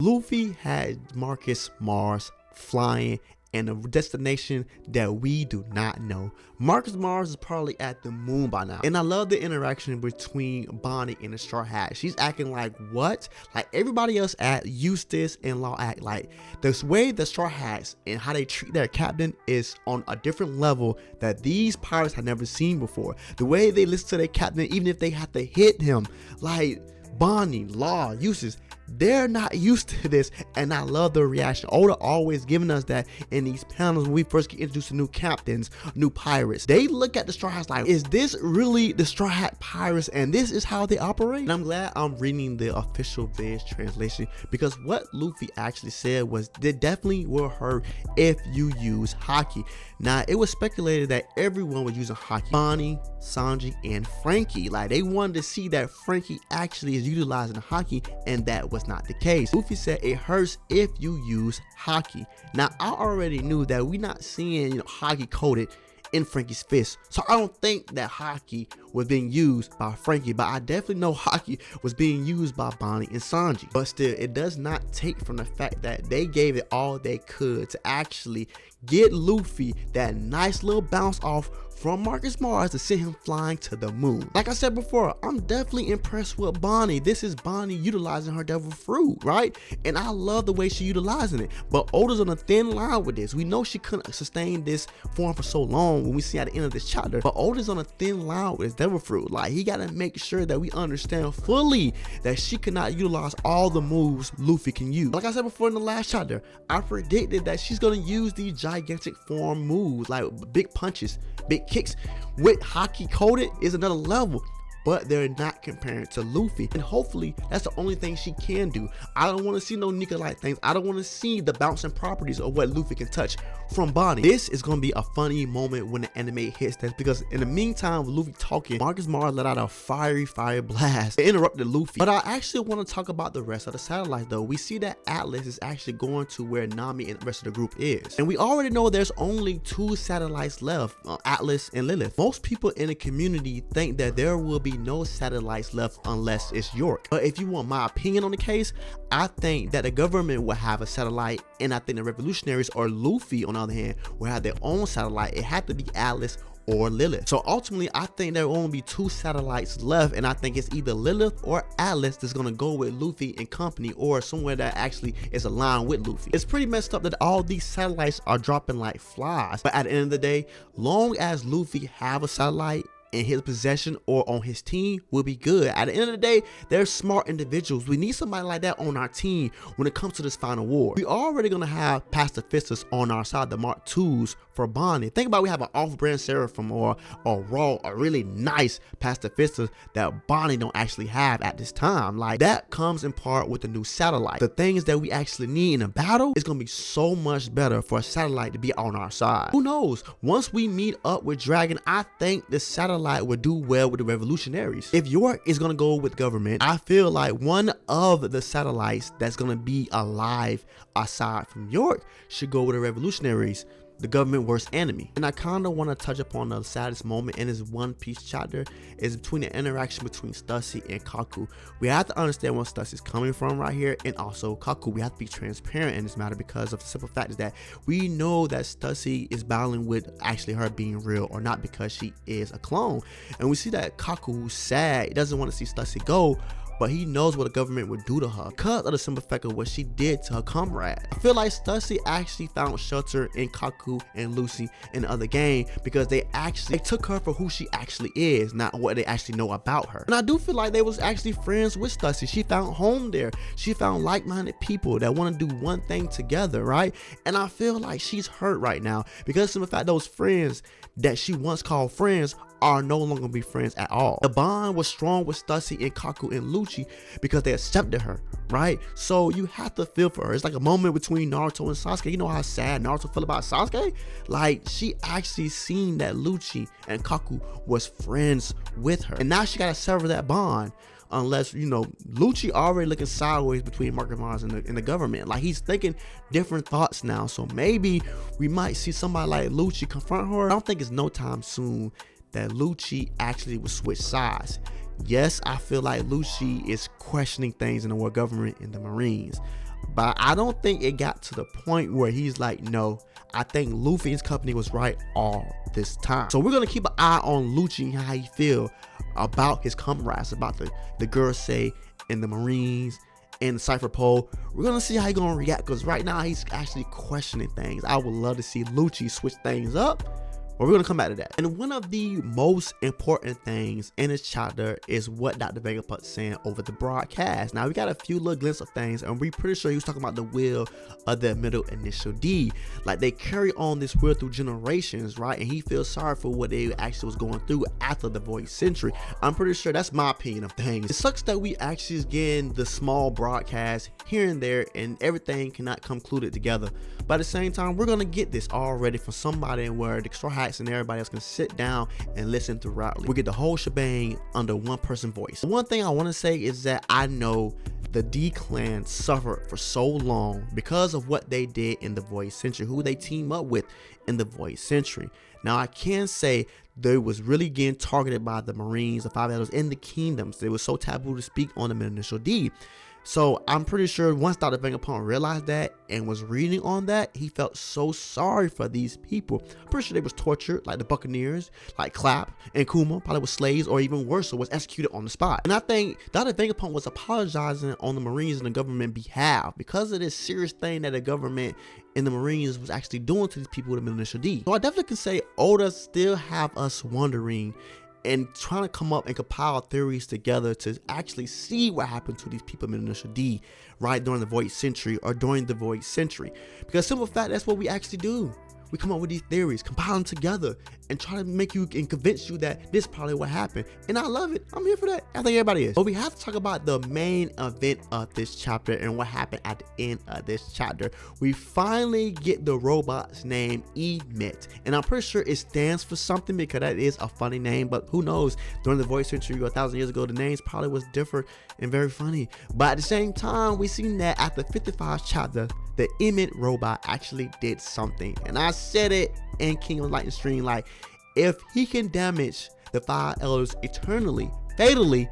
Luffy had Marcus Mars flying in a destination that we do not know. Marcus Mars is probably at the moon by now. And I love the interaction between Bonnie and the Straw Hat. She's acting like, what? Like everybody else at Eustace and Law act like. This way the Straw Hats and how they treat their captain is on a different level that these pirates have never seen before. The way they listen to their captain, even if they have to hit him, like Bonnie, Law, Eustace, they're not used to this, and I love the reaction. Oda always giving us that in these panels when we first get introduced to new captains, new pirates. They look at the Straw Hats like, is this really the Straw Hat pirates and this is how they operate? And I'm glad I'm reading the official Viz translation, because what Luffy actually said was they definitely will hurt if you use Haki. Now, it was speculated that everyone was using Haki. Bonnie, Sanji, and Frankie. Like, they wanted to see that Frankie actually is utilizing Haki, and that was not the case. Luffy said it hurts if you use Haki. Now, I already knew that we're not seeing, Haki coded in Frankie's fist, so I don't think that Haki was being used by Frankie, but I definitely know Haki was being used by Bonnie and Sanji. But still, it does not take from the fact that they gave it all they could to actually get Luffy that nice little bounce off from Marcus Mars to send him flying to the moon. Like I said before, I'm definitely impressed with Bonnie. This is Bonnie utilizing her devil fruit, right? And I love the way she's utilizing it. But Oda's on a thin line with this. We know she couldn't sustain this form for so long when we see at the end of this chapter. But Oda's on a thin line with his devil fruit. Like, he gotta make sure that we understand fully that she cannot utilize all the moves Luffy can use. Like I said before in the last chapter, I predicted that she's gonna use these gigantic form moves, like big punches, big kicks with Haki coded is another level, but they're not comparing to Luffy, and hopefully that's the only thing she can do. I don't want to see no Nika like things. I don't want to see the bouncing properties of what Luffy can touch from Bonnie. This is going to be a funny moment when the anime hits that, because in the meantime Luffy talking, Marcus Mars let out a fire blast. It interrupted Luffy. But I actually want to talk about the rest of the satellites though. We see that Atlas is actually going to where Nami and the rest of the group is, and we already know there's only 2 satellites left, Atlas and Lilith. Most people in the community think that there will be no satellites left unless it's York. But if you want my opinion on the case, I think that the government will have a satellite, and I think the revolutionaries or Luffy on the other hand will have their own satellite. It had to be Atlas or Lilith. So ultimately I think there will only be 2 satellites left, and I think it's either Lilith or Atlas that's gonna go with Luffy and company, or somewhere that actually is aligned with Luffy. It's pretty messed up that all these satellites are dropping like flies, but at the end of the day, long as Luffy have a satellite in his possession or on his team, will be good. At the end of the day, they're smart individuals. We need somebody like that on our team when it comes to this final war. We already gonna have pacifistas on our side, the Mark IIs for Bonnie. Think about, we have an off-brand Seraphim or Raw, a really nice pacifista that Bonnie don't actually have at this time. Like, that comes in part with the new satellite. The things that we actually need in a battle is gonna be so much better for a satellite to be on our side. Who knows? Once we meet up with Dragon, I think the satellite would do well with the revolutionaries. If York is gonna go with government, I feel like one of the satellites that's gonna be alive aside from York should go with the revolutionaries, the government worst enemy. And I kind of want to touch upon the saddest moment in this One Piece chapter is between the interaction between Stussy and Kaku. We have to understand where Stussy's coming from right here, and also Kaku. We have to be transparent in this matter, because of the simple fact is that we know that Stussy is battling with actually her being real or not, because she is a clone. And we see that Kaku, who's sad, he doesn't want to see Stussy go, but he knows what the government would do to her because of the simple fact of what she did to her comrade. I feel like Stussy actually found shelter in Kaku and Lucy in the other game, because they took her for who she actually is, not what they actually know about her. And I do feel like they was actually friends with Stussy. She found home there. She found like-minded people that want to do one thing together, right? And I feel like she's hurt right now, because of the fact those friends that she once called friends are no longer gonna be friends at all. The bond was strong with Stussy and Kaku and Lucci because they accepted her, right? So you have to feel for her. It's like a moment between Naruto and Sasuke. You know how sad Naruto felt about Sasuke? Like, she actually seen that Lucci and Kaku was friends with her, and now she gotta sever that bond. Unless, Lucci already looking sideways between Marcus Mars and the government. Like, he's thinking different thoughts now. So maybe we might see somebody like Lucci confront her. I don't think it's no time soon that Lucci actually will switch sides. Yes, I feel like Lucci is questioning things in the world government and the Marines. but I don't think it got to the point where he's like, no, I think Luffy's company was right all this time. So we're gonna keep an eye on Lucci and how he feel about his comrades, about the Gurusei and the Marines and the Cypher Pole. We're gonna see how he's gonna react, because right now he's actually questioning things. I would love to see Lucci switch things up, but we're gonna come back to that. And one of the most important things in this chapter is what Dr. Vegapunk saying over the broadcast. Now we got a few little glimpses of things, and we're pretty sure he was talking about the will of the middle initial D. Like, they carry on this will through generations, right? And he feels sorry for what they actually was going through after the void century. I'm pretty sure that's my opinion of things. It sucks that we actually is getting the small broadcast here and there, and everything cannot come included together. But at the same time, we're gonna get this already from somebody where the Straw Hats and everybody else can sit down and listen throughout. We get the whole shebang under one person voice. One thing I want to say is that I know the D clan suffered for so long because of what they did in the void century, who they team up with in the void century. Now I can say they was really getting targeted by the Marines, the Five Elders, and the Kingdoms. It was so taboo to speak on the initial D. So I'm pretty sure once Dr. Vegapunk realized that and was reading on that, he felt so sorry for these people. I'm pretty sure they was tortured, like the Buccaneers, like Clap and Kuma, probably was slaves, or even worse, so was executed on the spot. And I think Dr. Vegapunk was apologizing on the Marines and the government behalf because of this serious thing that the government and the Marines was actually doing to these people with the initial D. So I definitely can say Oda still have us wondering and trying to come up and compile theories together to actually see what happened to these people in the initial D, right, during the void century or during the void century. Because simple fact, that's what we actually do. We come up with these theories, compile them together, and try to make you and convince you that this is probably what happened. And I love it. I'm here for that. I think everybody is. But we have to talk about the main event of this chapter and what happened at the end of this chapter. We finally get the robot's name, EMET. And I'm pretty sure it stands for something, because that is a funny name. But who knows? During the void century or 1,000 years ago, the names probably was different and very funny. But at the same time, we seen that at the 55th chapter, the EMET robot actually did something. And I said it in King of Lightning Stream, like, if he can damage the Five Elders eternally, fatally,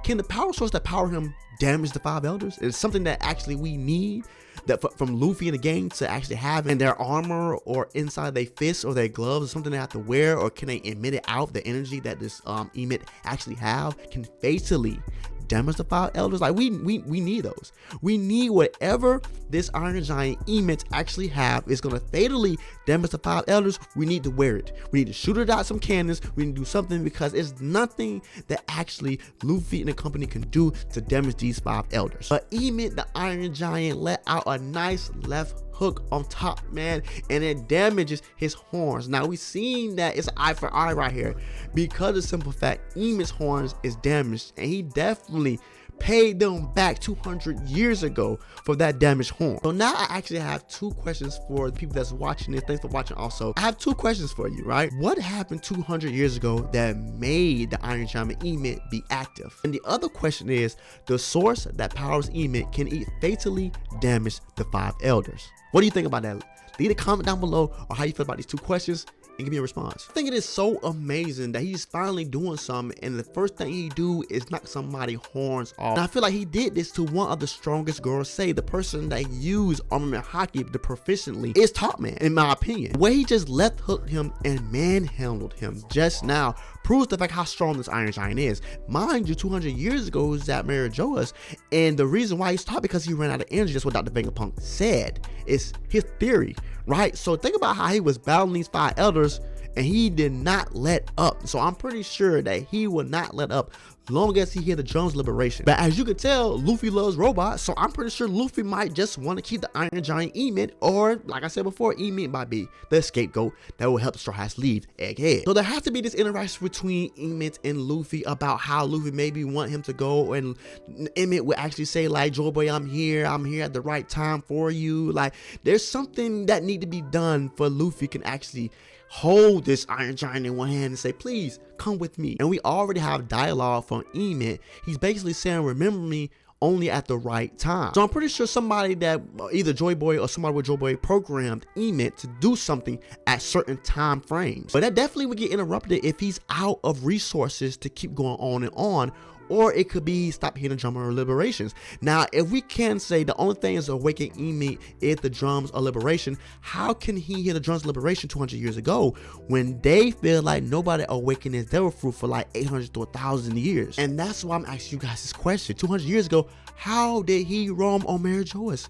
can the power source that power him damage the Five Elders? It's something that actually we need that from Luffy in the game to actually have in their armor or inside their fists or their gloves, or something they have to wear, or can they emit it out, the energy that this EMET actually have can fatally damage the Five Elders? Like, we need those. We need whatever this Iron Giant EMET actually have is gonna fatally damage the Five Elders. We need to wear it. We need to shoot it out some cannons. We need to do something, because it's nothing that actually Luffy and the company can do to damage these Five Elders. But EMET, the Iron Giant, let out a nice left hook on top, man, and it damages his horns. Now we seen that it's eye for eye right here, because of the simple fact EMET's horns is damaged, and he definitely paid them back 200 years ago for that damaged horn. So now I actually have two questions for the people that's watching this. Thanks for watching. Also, I have two questions for you, right? What happened 200 years ago that made the Iron Giant EMET be active? And the other question is, the source that powers EMET, can it fatally damage the Five Elders? What do you think about that? Leave a comment down below on how you feel about these two questions and give me a response. I think it is so amazing that he's finally doing something, and the first thing he do is knock somebody's horns off. And I feel like he did this to one of the strongest Gurusei, the person that used armament hockey the proficiently is Topman, in my opinion. The way he just left hooked him and manhandled him just now proves the fact how strong this Iron Giant is. Mind you, 200 years ago was at Marijoa's, and the reason why he stopped because he ran out of energy. That's what Dr. Vegapunk said. It's his theory, right? So think about how he was battling these Five Elders and he did not let up. So I'm pretty sure that he will not let up long as he hear the drums liberation. But as you can tell, Luffy loves robots, so I'm pretty sure Luffy might just want to keep the Iron Giant EMET, or like I said before, EMET might be the scapegoat that will help the Straw Hats leave Egghead. So there has to be this interaction between EMET and Luffy about how Luffy maybe want him to go, and EMET would actually say like, Joy Boy, I'm here at the right time for you. Like, there's something that need to be done for Luffy can actually hold this Iron Giant in one hand and say, please come with me. And we already have dialogue from EMET. He's basically saying, remember me only at the right time. So I'm pretty sure somebody that either Joy Boy or somebody with Joy Boy programmed EMET to do something at certain time frames. But that definitely would get interrupted if he's out of resources to keep going on and on, or it could be stop hearing the drum of liberations. Now, if we can say the only thing is awaken EMET is the drums of liberation, how can he hear the drums of liberation 200 years ago when they feel like nobody awakened his devil fruit for like 800 to 1,000 years? And that's why I'm asking you guys this question. 200 years ago, how did he roam on Mary Joyce?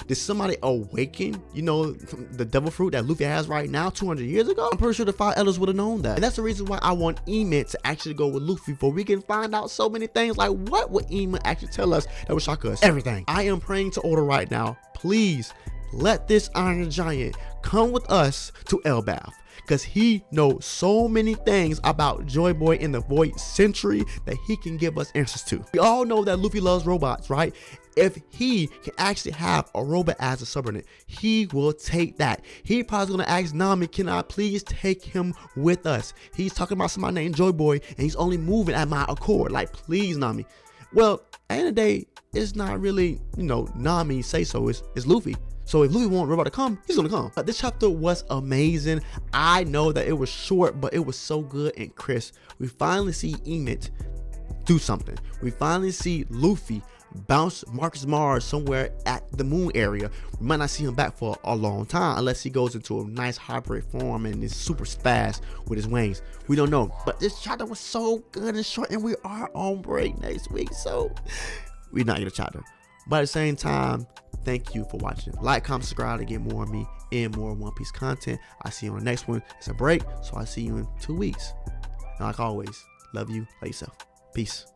Did somebody awaken, you know, the devil fruit that Luffy has right now 200 years ago? I'm pretty sure the 5 elders would have known that. And that's the reason why I want EMET to actually go with Luffy, for we can find out so many things. Like, what would EMET actually tell us that would shock us? Everything. I am praying to Oda right now. Please let this Iron Giant come with us to Elpaf, because he knows so many things about Joy Boy in the Void Century that he can give us answers to. We all know that Luffy loves robots, right? If he can actually have a robot as a subordinate, he will take that. He probably gonna ask Nami, can I please take him with us? He's talking about somebody named Joy Boy and he's only moving at my accord. Like, please, Nami. Well, at the end of the day, it's not really, you know, Nami say so, it's Luffy. So if Luffy wants robot to come, he's gonna come. But this chapter was amazing. I know that it was short, but it was so good and crisp. We finally see EMET do something. We finally see Luffy bounce Marcus Mars somewhere at the moon area. We might not see him back for a long time unless he goes into a nice hybrid form and is super fast with his wings. We don't know. But this chapter was so good and short, and we are on break next week, so we're not gonna chapter. But at the same time, thank you for watching. Like, comment, subscribe to get more of me and more One Piece content. I see you on the next one. It's a break, so I see you in 2 weeks. And like always, love you, love yourself. Peace.